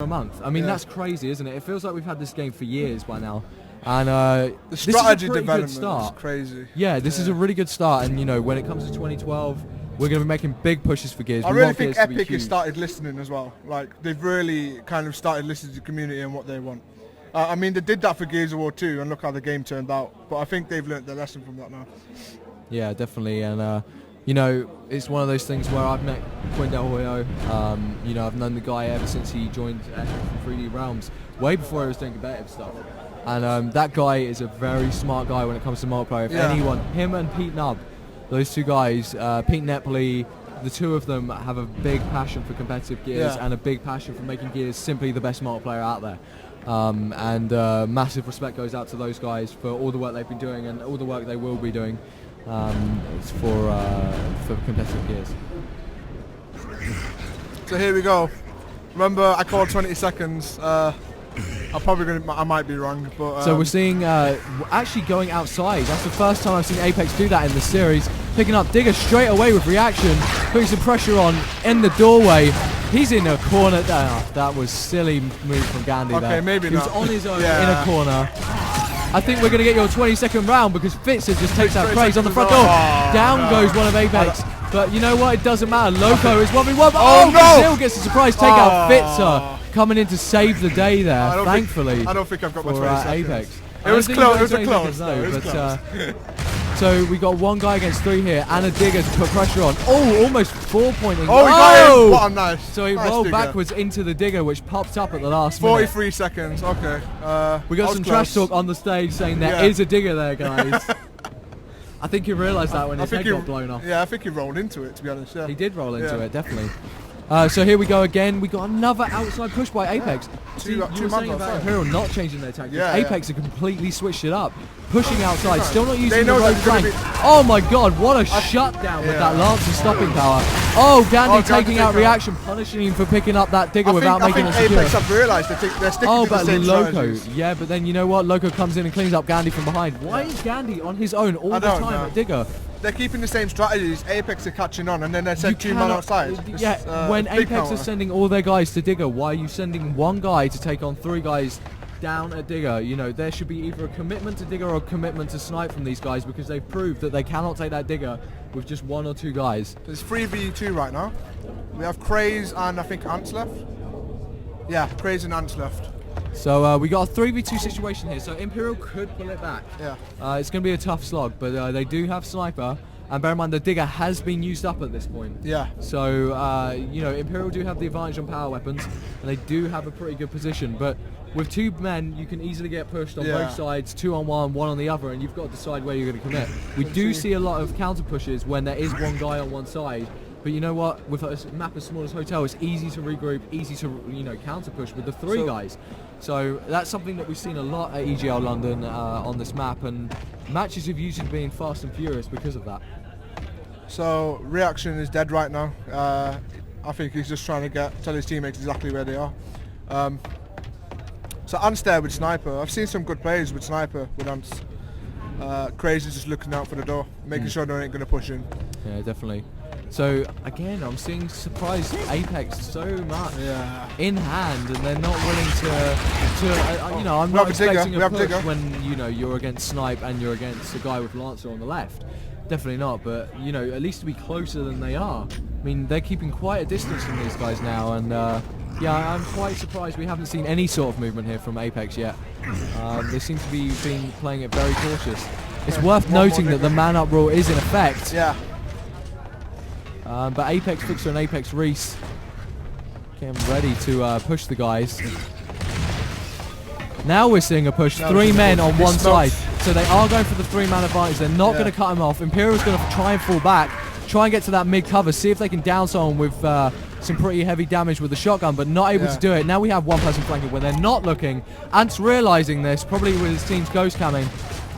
a month. I mean, that's crazy, isn't it? It feels like we've had this game for years by now. And the strategy this is a pretty good development start. is crazy. Yeah, this is a really good start. And, you know, when it comes to 2012, we're going to be making big pushes for Gears. I really think Epic has started listening as well. Like, they've really kind of started listening to the community and what they want. I mean, they did that for Gears of War 2, and look how the game turned out. But I think they've learnt their lesson from that now. Yeah, definitely. And, you know, it's one of those things where I've met Quinn Del Hoyo. You know, I've known the guy ever since he joined Epic from 3D Realms, way before he was doing competitive stuff. And that guy is a very smart guy when it comes to multiplayer. If anyone, him and Pete Nubb, those two guys, Pete Nepley, the two of them have a big passion for competitive Gears and a big passion for making Gears simply the best multiplayer out there. Massive respect goes out to those guys for all the work they've been doing and all the work they will be doing for competitive Gears. So here we go. Remember, I called 20 seconds. I might be wrong, but so we're seeing actually going outside. That's the first time I've seen Apex do that in the series. Picking up Digger straight away with reaction, putting some pressure on in the doorway. He's in a corner. That was silly move from Gandhi. Okay, there. maybe he not. was on his own in a corner. I think we're going to get your 20-second round because Fitzer just takes out Craze on the front door. Down goes one of Apex. But you know what? It doesn't matter. Loco is 1v1. Oh, Brazil gets a surprise takeout. Fitzer coming in to save the day there, thankfully. I don't think I've got my 20 Apex. seconds. It was close. It was a close. No, close. So we got one guy against three here and a Digger to put pressure on. Oh, almost 4-pointing. Oh, he got him. What a nice. So he rolled Digger backwards into the Digger, which popped up at the last 43 minute. seconds. Okay. We got some trash talk on the stage saying there is a Digger there, guys. I think he realised that when his head got blown off. Yeah, I think he rolled into it, to be honest. Yeah. He did roll into it, definitely. So here we go again. We got another outside push by Apex. You were saying about Imperial not changing their tactics. Apex have completely switched it up. Pushing outside, still not using the road flank. Oh my god, what a shutdown with that Lancer stopping power. Oh, Gandhi taking out reaction, punishing him for picking up that Digger without making it secure. Apex have realised they're sticking to the same strategies. Yeah, but then you know what? Loco comes in and cleans up Gandhi from behind. Why is Gandhi on his own all the time at Digger? They're keeping the same strategies. Apex are catching on, and then they send two men outside. When Apex are sending all their guys to Digger, why are you sending one guy to take on three guys down at Digger? You know, there should be either a commitment to Digger or a commitment to snipe from these guys because they've proved that they cannot take that Digger with just one or two guys. There's 3v2 right now. We have Craze and I think Ants left. Yeah, Craze and Ants left. So we got a 3v2 situation here, so Imperial could pull it back. Yeah. It's going to be a tough slog, but they do have Sniper, and bear in mind the Digger has been used up at this point. Yeah. So, you know, Imperial do have the advantage on power weapons, and they do have a pretty good position, but with two men, you can easily get pushed on both sides, 2 on 1, 1 on the other, and you've got to decide where you're going to commit. We do see a lot of counter pushes when there is one guy on one side, but you know what? With a map as small as Hotel, it's easy to regroup, easy to counter push with the three guys. So that's something that we've seen a lot at EGL London on this map, and matches have usually been fast and furious because of that. So reaction is dead right now. I think he's just trying to tell his teammates exactly where they are. So Ants there with Sniper. I've seen some good players with Sniper with Ants. Crazy's just looking out for the door, making sure they ain't going to push in. Yeah, definitely. So again, I'm seeing surprise Apex so much in hand, and they're not willing to you know, I'm not expecting a push when you know you're against Snipe and you're against a guy with Lancer on the left. Definitely not, but you know, at least to be closer than they are. I mean, they're keeping quite a distance from these guys now, and yeah, I'm quite surprised we haven't seen any sort of movement here from Apex yet. They seem to be playing it very cautious. It's worth noting that the man-up rule is in effect. Yeah. But Apex Fixer and Apex Reese getting ready to push the guys. Now we're seeing a push, 3 men on one side. So they are going for the 3-man advantage. They're not going to cut him off. Imperial's going to try and fall back, try and get to that mid-cover, see if they can down someone with some pretty heavy damage with the shotgun, but not able to do it. Now we have one person flanking when they're not looking. Ant's realising this, probably with his team's ghost camming,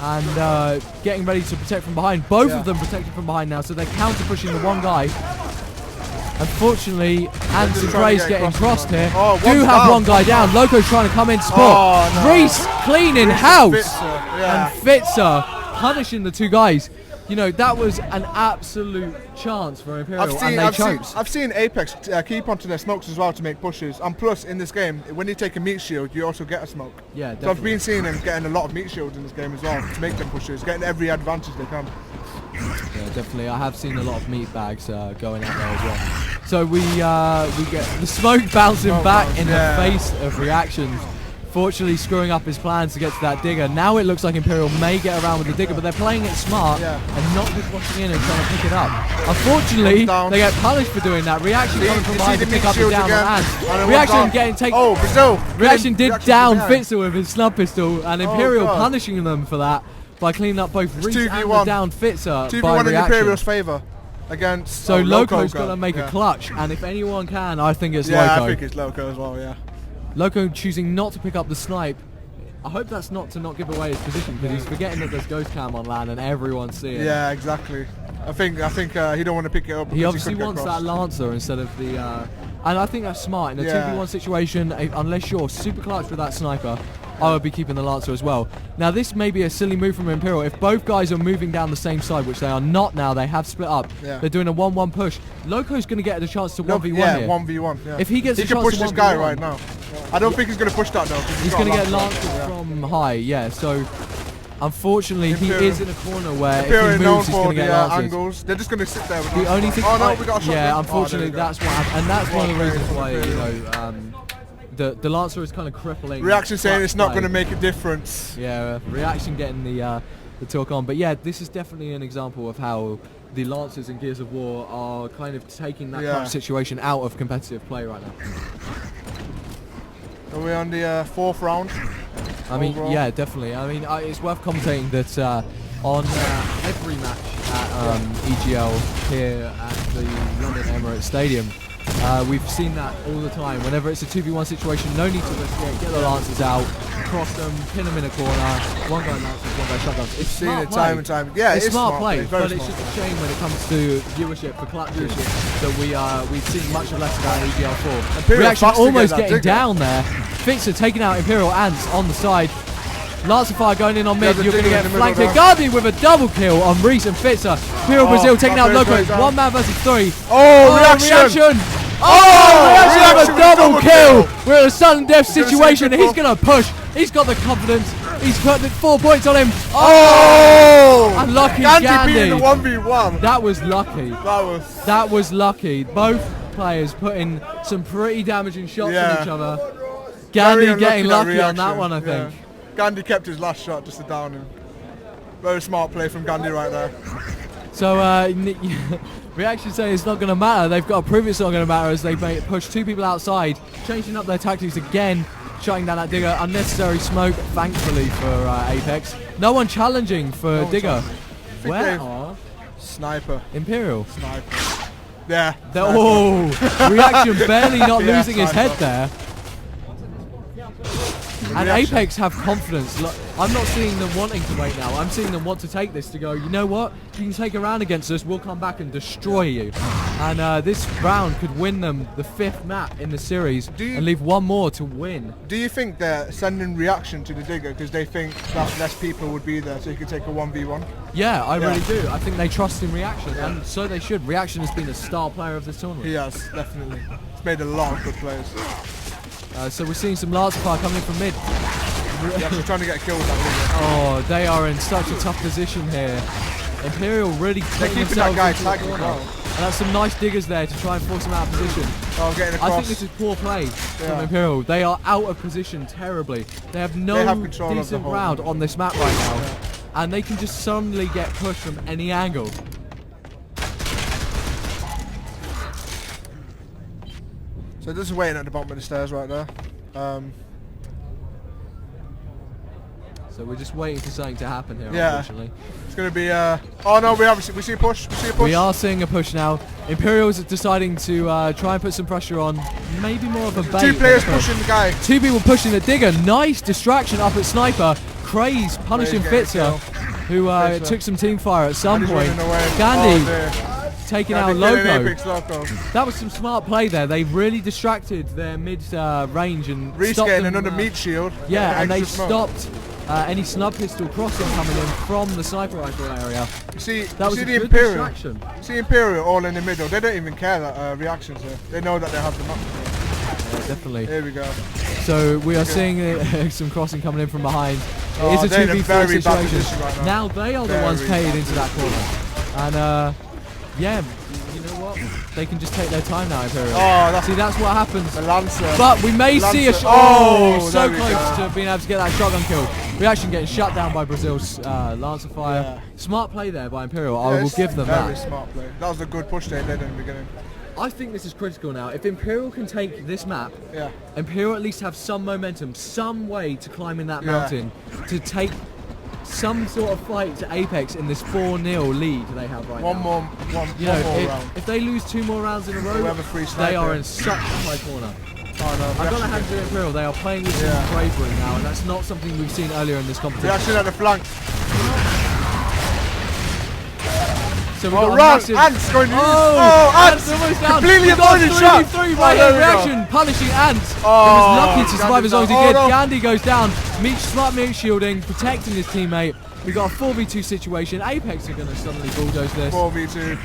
and getting ready to protect from behind. Both of them protected from behind now, so they're counter-pushing the one guy. Unfortunately, Ants and Craze getting crossed here. Do have one guy down. Loco's trying to come in to support. Reese cleaning house. And Fitzer punishing the two guys. you know, that was an absolute chance for Imperial, and they choked. I've seen Apex keep onto their smokes as well to make pushes, and plus in this game, when you take a meat shield, you also get a smoke. Yeah, definitely. So I've been seeing them getting a lot of meat shields in this game as well to make them pushes, getting every advantage they can. Yeah, definitely. I have seen a lot of meat bags going out there as well. So we get the smoke bouncing back in the face of reactions. Fortunately, screwing up his plans to get to that digger. Now it looks like Imperial may get around with the digger, but they're playing it smart and not just rushing in and trying to pick it up. Unfortunately, they get punished for doing that. Reaction coming from behind to pick up the down on Ant. Reaction getting taken. Oh, Brazil! Reaction did down Fitzer with his snub pistol, and Imperial punishing them for that by cleaning up both Reese and the down Fitzer 2v1 by in Reaction. Imperial's favour against. So Loco's got to make a clutch, and if anyone can, I think it's Loco. Yeah, I think it's Loco as well. Yeah. Loco choosing not to pick up the snipe. I hope that's not to not give away his position, because he's forgetting that there's ghost cam on land and everyone's seeing it. Yeah, exactly. I think he don't want to pick it up. He obviously wants that Lancer instead of the. And I think that's smart in a 2v1 situation. Unless you're super clutch with that sniper, I would be keeping the Lancer as well. Now this may be a silly move from Imperial. If both guys are moving down the same side, which they are not now, they have split up. Yeah. They're doing a 1-1 push. Loco's going to get the chance to 1v1 here. 1v1. Yeah. If he gets a chance can push to this guy right now. I don't think he's going to push that though. He's going to get Lancer from high. Yeah. So unfortunately, he is in a corner where if he moves, he's going to get angles. They're just going to sit there. With the only thing. Oh no, we got a shot. Yeah. Unfortunately, that's what happened, and that's one of the reasons why the Lancer is kind of crippling. Reaction saying it's not going to make a difference. Yeah, Reaction getting the talk on. But yeah, this is definitely an example of how the Lancers in Gears of War are kind of taking that kind of situation out of competitive play right now. Are we on the fourth round? I mean, yeah, definitely. I mean, it's worth commentating that on every match at EGL here at the London Emirates Stadium, we've seen that all the time. Whenever it's a 2v1 situation, no need to risk get the Lancers out, cross them, pin them in a corner, one guy Lancers, one guy shotguns. It's seen it time and time. Yeah, it's smart play, but it's just a shame when it comes to viewership for clutches that we've seen much less of that in EGL4. Reaction almost getting down there. Fitzer taking out Imperial Ants on the side. Lancer fire going in on mid. You're going to get flanked here. Gandhi with a double kill on Reese and Fitzer. Imperial Brazil taking out Loco. 1 man versus 3. Reaction! Reaction with a double kill! We're in a sudden death situation. He's going to push. He's got the confidence. He's put 4 points on him. Unlucky Gandhi. Being the 1v1. That was lucky. That was lucky. Both players putting some pretty damaging shots on each other. Gandhi getting lucky on that one, I think. Gandhi kept his last shot just to down him. Very smart play from Gandhi right there. So Reaction saying it's not going to matter. They've got to prove it's not going to matter as they push 2 people outside, changing up their tactics again, shutting down that digger. Unnecessary smoke, thankfully, for Apex. No one challenging for digger. Where are Sniper. Imperial. Sniper. Yeah. Reaction barely not losing his head there. And Apex have confidence. Look, I'm not seeing them wanting to wait now. I'm seeing them want to take this to go, you know what? You can take a round against us. We'll come back and destroy you. And this round could win them the 5th map in the series and leave 1 more to win. Do you think they're sending Reaction to the digger because they think that less people would be there so you could take a 1v1? Yeah, I really do. I think they trust in Reaction, and so they should. Reaction has been a star player of this tournament. He has, definitely. He's made a lot of good plays. So we're seeing some Lancer fire coming from mid. They're trying to get a kill with that Oh, they are in such a tough position here. Imperial really keeping that guy tagged as well. And that's some nice diggers there to try and force him out of position. Getting across. I think this is poor play from Imperial. They are out of position terribly. They have no decent round on this map right now. And they can just suddenly get pushed from any angle. So this is waiting at the bottom of the stairs right there. So we're just waiting for something to happen here, unfortunately. It's going to be... oh no, we see a push. We are seeing a push now. Imperial's deciding to try and put some pressure on. Maybe more of a bait. 2 players pushing the guy. 2 people pushing the digger. Nice distraction up at Sniper. Craze punishing Fitzer, who took some team fire at some point. Gandhi taking out Loco. That was some smart play there. They really distracted their mid range and Reese stopped getting them, another meat shield. Yeah, and they stopped any snub pistol crossing coming in from the sniper rifle area. You see, That was see a the good Imperial. distraction. See Imperial all in the middle. They don't even care that reactions here. They know that they have the map. Yeah, definitely. Here we go. So we are seeing some crossing coming in from behind. Oh, It is a they're in a 2v4 very bad situation. position right now. Now they are the Very ones paid bad into that corner. And yeah, you know what? They can just take their time now, Imperial. Oh, that's See, that's what happens. the Lancer. But we may see a Lancer. so there we close go. to being able to get that shotgun kill. Reaction getting shut down by Brazil's Lancer fire. Yeah. Smart play there by Imperial. I will Yes, give them very that. smart play. That was a good push they did in the beginning. I think this is critical now. If Imperial can take this map, Yeah. Imperial at least have some momentum, some way to climb in that Yeah. mountain, to take some sort of fight to Apex in this 4-0 lead they have right One now. more You know, round. if they lose 2 more rounds in a row, Whoever free they are sniper. in such a high corner. Oh no, I've got to reaction, hand to Imperial. They are playing with Yeah. some bravery now, and that's not something we've seen earlier in this competition. reaction at the flank. So we've Oh, got a run! massive... Ants going to use. Oh, Ants! almost down. Completely We've got avoided shot. 3v3 Oh, right there here. we go. Reaction punishing Ant. He Oh, was lucky to survive Gandhi's as long as he down. did. Oh, no. Gandhi goes down. Smart mute shielding, protecting his teammate. We got a 4v2 situation. Apex are going to suddenly bulldoze this. 4v2.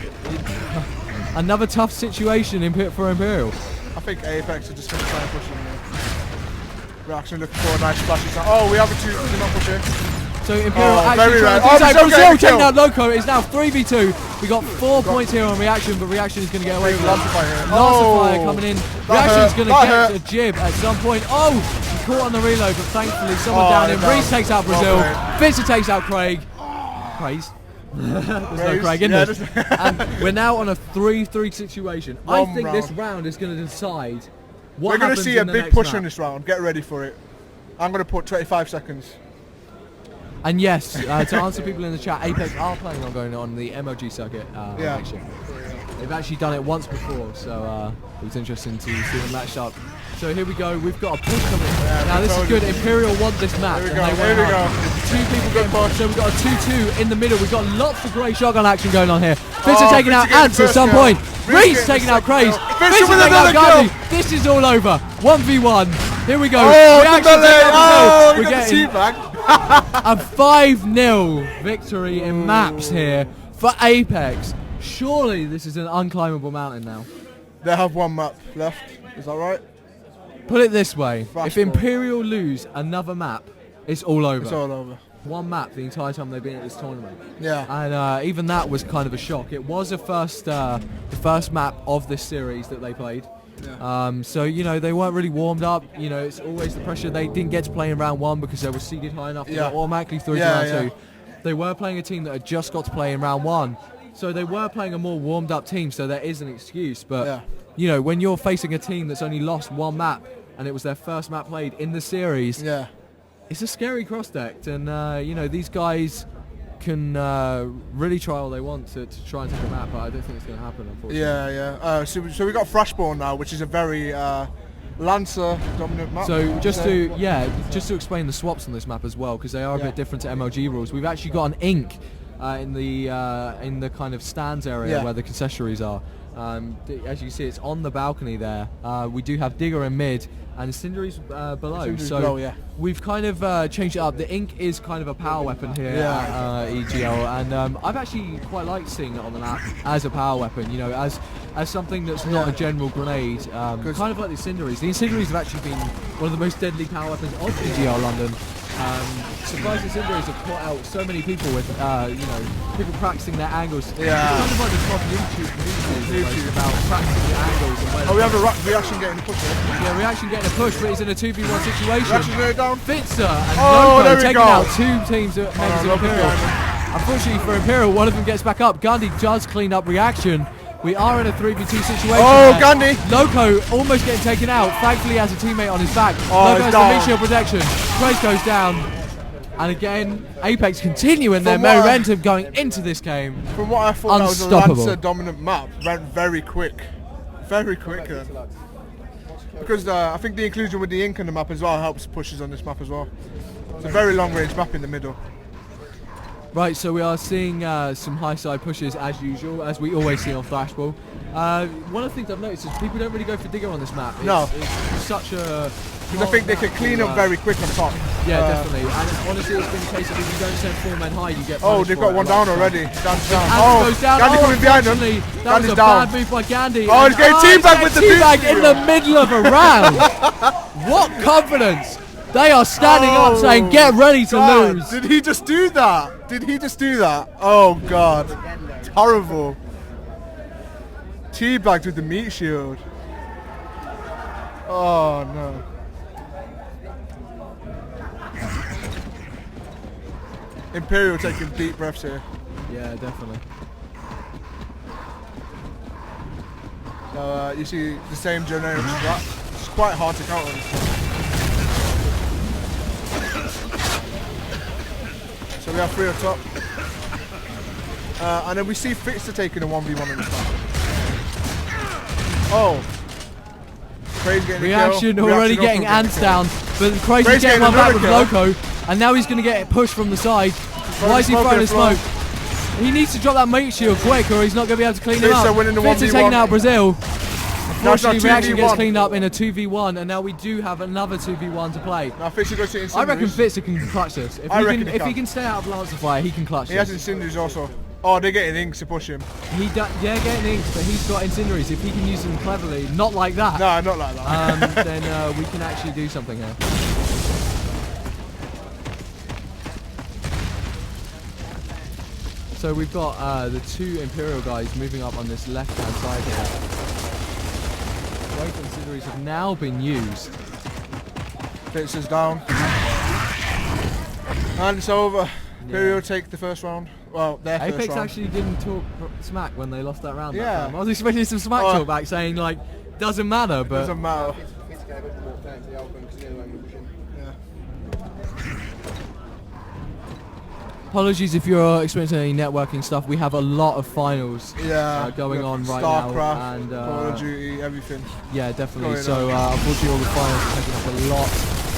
Another tough situation for Imperial. I think Apex are just going to try and push him there. Reaction looking for a nice splashy shot. Oh, we have a 2. Do not push it. So Imperial Oh, actually very trying rare. to Oh, do Brazil Brazil getting a taking kill. out Loco. It's now 3v2. We got 4 points here on Reaction, but Reaction is going to get away with it. Lancer fire here. Lancer fire Oh, coming in. that Reaction's hurt. going That to get hurt. a jib at some point. Oh, he caught on the reload, but thankfully someone Oh, down they're him. down. Reese takes out Well Brazil. played. Fitzer takes out Craig. Praise. There's no Praise. Craig in Yeah, this. just- And we're now on a 3-3 situation. I One think round. this round is going to decide what We're going to happens see a in the big next push map. on this round. Get ready for it. I'm going to put 25 seconds. And yes, to answer people in the chat, Apex are planning on going on the MLG circuit Yeah. next year. They've actually done it once before, so it was interesting to see them matched up. So here we go, we've got a push coming. Now this is told good, you. Imperial want this map. Here we and go, they here we went go. up. 2 people getting pushed, so we've got a 2-2 in the middle. We've got lots of great shotgun action going on here. Fitzer Oh, taking Fitzer out getting Ants the at first some kill. point. Reese Reese getting taking the out second Craze. kill. Fitzer Fitzer with taking out another Gandhi. kill. This is all over. 1v1. Here we go. Oh, Reaction the belly. taking out Oh, Brazil. we got the teabag. A 5-0 victory in maps here for Apex. Surely this is an unclimbable mountain now. They have 1 map left. Is that right? Put it this way, if Flashball. Imperial lose another map, it's all over. It's all over. 1 map the entire time they've been at this tournament. Yeah. And even that was kind of a shock. It was the first map of this series that they played. Yeah. So, you know, they weren't really warmed up. You know, it's always the pressure. They didn't get to play in round 1 because they were seeded high enough. They Yeah. got automatically through Yeah, to round yeah. 2. They were playing a team that had just got to play in round 1. So they were playing a more warmed up team, so there is an excuse. But, Yeah. you know, when you're facing a team that's only lost 1 map and it was their first map played in the series, Yeah. it's a scary cross-deck. And, you know, these guys can really try all they want to try and take a map, but I don't think it's going to happen, unfortunately. Yeah, yeah. So we got Flashball now, which is a very Lancer dominant map. So just to explain the swaps on this map as well, because they are a Yeah. bit different to MLG rules. We've actually got an ink in the kind of stands area Yeah. where the concessionaries are. As you can see, it's on the balcony there. We do have Digger in mid and Cindery's below. Cindery's So below, yeah. we've kind of changed it up. The ink is kind of a power weapon here Yeah. at EGL, and I've actually quite liked seeing it on the map as a power weapon. You know, as something that's not Yeah. a general grenade. Kind of like the Incendiaries. The Incendiaries have actually been one of the most deadly power weapons of EGL London. Surprise Incendiaries have caught out so many people with, you know, people practicing their angles. Yeah. It's kind of like the top YouTube about practicing your angles and where Oh, we have a reaction getting the push here. yeah, Reaction getting a push, but he's in a 2v1 situation. Reaction going down. Fitzer and Oh, there Loco we taking go. out 2 teams at members of Loco's Imperial. behind him. Unfortunately for Imperial, one of them gets back up. Gandhi does clean up Reaction. We are in a 3v2 situation. Oh, there. Gandhi. Loco almost getting taken out. Thankfully, he has a teammate on his back. Oh, Loco he's has the down. meat shield protection. Trace goes down. And again, Apex continuing their From what I- momentum going into this game. From what I thought, that was a Unstoppable. Lancer dominant map. Went very quick. Very quick then. Because I think the inclusion with the ink on the map as well helps pushes on this map as well. It's a very long range map in the middle. Right, so we are seeing some high side pushes as usual, as we always see on Flashball. One of the things I've noticed is people don't really go for Digger on this map. No. It's such a Because I think they can clean up very quick on top. Yeah, definitely. And honestly, it's been a case of if you don't send 4 men high, you get. Oh, they've got one down already. Dan's down. Oh, goes down. Gandhi coming behind him. That was a bad move by Gandhi. Oh, he's getting teabagged with the teabag in the middle of a round. What confidence! They are standing up saying, "Get ready to lose." Did he just do that? Did he just do that? Oh God, it's horrible. Teabagged with the meat shield. Oh no. Imperial taking deep breaths here. Yeah, definitely. So you see the same generic strat. It's quite hard to counter this one. So we have 3 up top. And then we see Fitzer taking a 1v1 in this match. Oh. Crazy getting Reaction a kill. already getting ants down, but Crazy's getting one back with Loco, and now he's going to get pushed from the side. Why is he throwing the smoke? He needs to drop that mate shield quick, or he's not going to be able to clean him up. Fitzer taking out Brazil. Unfortunately, Reaction gets cleaned up in a 2v1, and now we do have another 2v1 to play. Now Fitzer goes to Incendiaries. I reckon Fitzer can clutch this. If he can stay out of Lancer Fire, he can clutch this. He has Incendiaries also. Oh, they're getting inks to push him. They're getting inks, but he's got Incendiaries. If he can use them cleverly, not like that. No, not like that. Then we can actually do something here. So we've got the 2 Imperial guys moving up on this left-hand side here. Both Incendiaries have now been used. Fitzer's down. And it's over. Imperial take the first round. Well, their first Apex round. actually didn't talk smack when they lost that round. Yeah. That time. I was expecting some smack talk back saying, like, doesn't matter, but... Doesn't matter. Apologies if you're experiencing any networking stuff. We have a lot of finals going on right now. StarCraft, And Call of Duty, everything. Yeah, definitely. So unfortunately all the finals are taking up a lot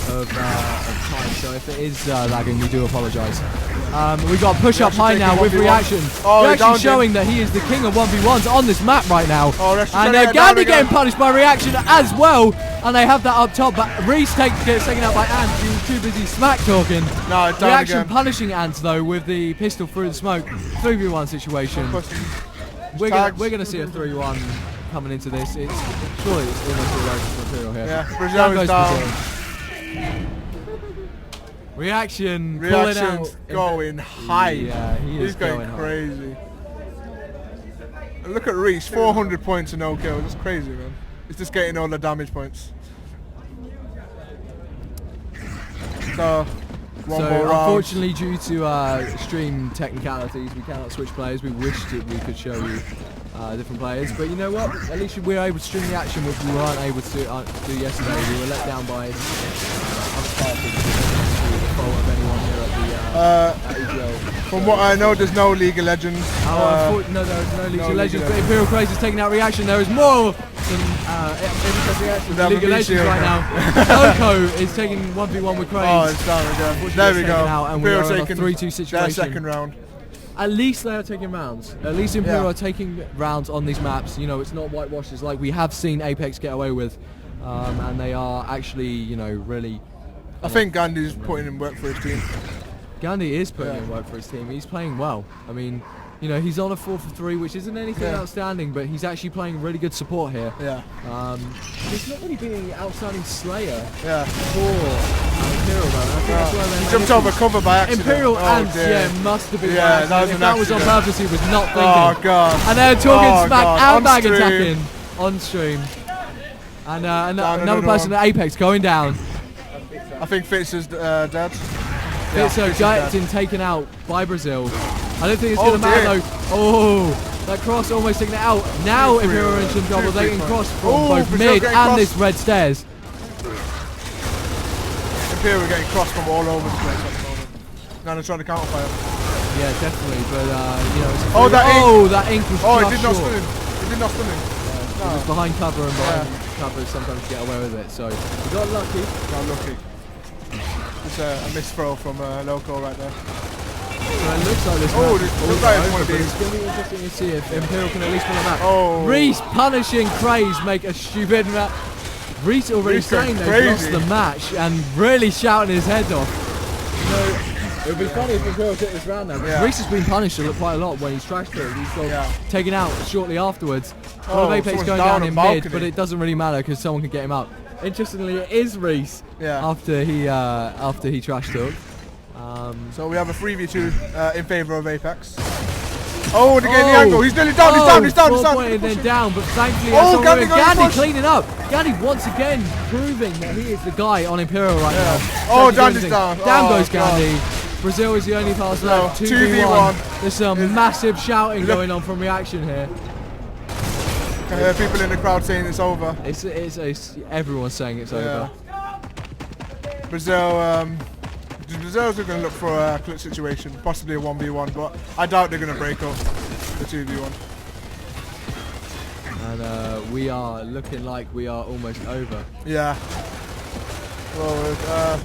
of time. So if it is lagging, we do apologise. We got push up high now with Reaction. Reaction showing that he is the king of 1v1s on this map right now. And Gandhi getting punished by Reaction as well. And they have that up top, but Reese gets taken out by Ant. He was too busy smack talking. No, it's Reaction punishing Ant though with the pistol through the smoke. 3v1 situation. We're gonna see a 3v1 coming into this. Surely it's almost almost Imperial here. Yeah, Brazil is down. Reaction going high. Yeah, he's going crazy. Look at Reese, 400 points and no kills. That's crazy, man. He's just getting all the damage points. So unfortunately, due to stream technicalities, we cannot switch players. We wished that we could show you different players, but you know what? At least we were able to stream the action, which we weren't able to do yesterday. We were let down by other parties. The fault of anyone here at EGL. From what I know, there's no League of Legends. No, there's no League of Legends, but Imperial Crazy is taking out Reaction. There is more than League of Legends right now. Loco is taking 1v1 with Crazy. Oh, it's down again. There we go. And we are in a 3-2 situation. Their second round. At least they are taking rounds. At least Imperial are taking rounds on these maps. You know, it's not whitewashes like we have seen Apex get away with. And they are actually, you know, really... I think Gandhi's putting in work for his team. Gandhi is putting in work for his team. He's playing well. I mean, you know, he's on a 4 for 3, which isn't anything outstanding, but he's actually playing really good support here. Yeah. He's not really being outstanding slayer for Imperial, though. I think that's why he jumped over cover by accident. Imperial Ants, must have been by accident. If that was on purpose, he was not thinking. Oh, God. And they're talking smack and bag attacking on stream. And another person at Apex going down. I think Fitzer's dead. Fitzer getting taken out by Brazil. I don't think it's going to matter though. Oh, that cross almost taking it out. Now Imperial are in some trouble. They can cross from both mid and this red stairs. Imperial are getting crossed from all over the place at the moment. Now they're trying to counterfire. Yeah, definitely. But you know, it's that ink was it did not stun him. It did not stun him. It was behind cover, and behind cover sometimes you get away with it. So we got lucky. It's a missed throw from Loco right there. So it looks like this. Looks like it's one of these. It's going to be interesting to see if Imperial can at least pull him out. Oh. Reese punishing Craze make a stupid Reese already Reese going saying they crazy. lost the match and really shouting his head off. You know, it would be funny if Imperial took this round now. Yeah. Reese has been punished quite a lot when he's trashed it. He's got taken out shortly afterwards. One of Apex someone's going down down on in balcony. mid, but it doesn't really matter because someone can get him out. Interestingly, it is Reese after he trash talked. So we have a 3v2 in favour of Apex. Oh, they're getting the angle. He's nearly down. He's down. And then down, but thankfully, Gandhi cleaning up. Gandhi once again proving that he is the guy on Imperial right now. Oh, Gandhi's down. Down goes Gandhi. Brazil is the only pass left. 2v1. There's some massive shouting going on from Reaction here. I hear people in the crowd saying it's over. Everyone's saying it's over. Brazil's going to look for a clutch situation, possibly a 1v1, but I doubt they're going to break up the 2v1. And we are looking like we are almost over. Yeah. Well,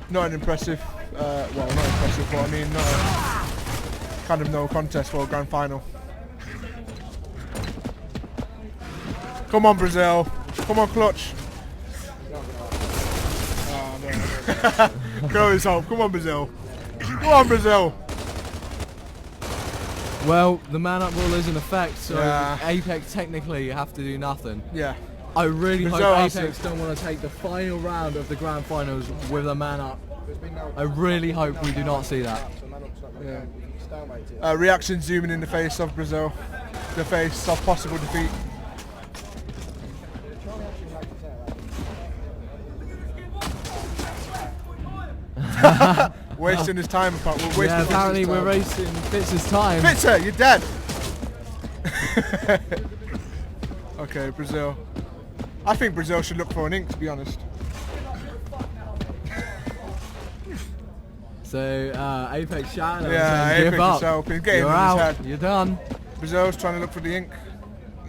not an impressive, well, not impressive, but I mean, not a, kind of no contest for a grand final. Come on, Brazil. Come on, clutch. Grow his hope. Come on, Brazil. Come on, Brazil. Well, the man-up rule is in effect, so Apex technically have to do nothing. Yeah. I really hope Brazil Apex don't want to take the final round of the grand finals with a man-up. I really hope we do not see that. Yeah. Reaction zooming in the face of Brazil. The face of possible defeat. Wasting his time, apparently we're wasting Fitz's time. Fitzer, you're dead. Okay, Brazil. I think Brazil should look for an ink, to be honest. So Apex shouting Apex give up. Yourself. He's getting You're in out. his head. You're done. Brazil's trying to look for the ink.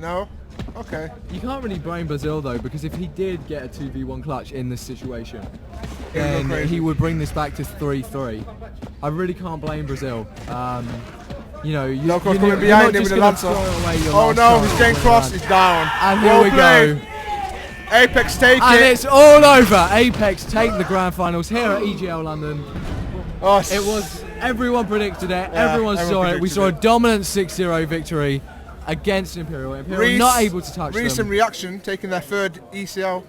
No? Okay. You can't really blame Brazil though, because if he did get a 2v1 clutch in this situation, then he would bring this back to 3-3. I really can't blame Brazil. You know, you're coming behind him with the lancer. Oh no, he's getting crossed, he's down. And here we go. Apex take and it. And it's all over. Apex take the grand finals here at EGL London. Oh, it was, everyone predicted it, everyone saw it. We saw a dominant 6-0 victory against Imperial. Imperial not able to touch them. Recent Reaction taking their third ECL.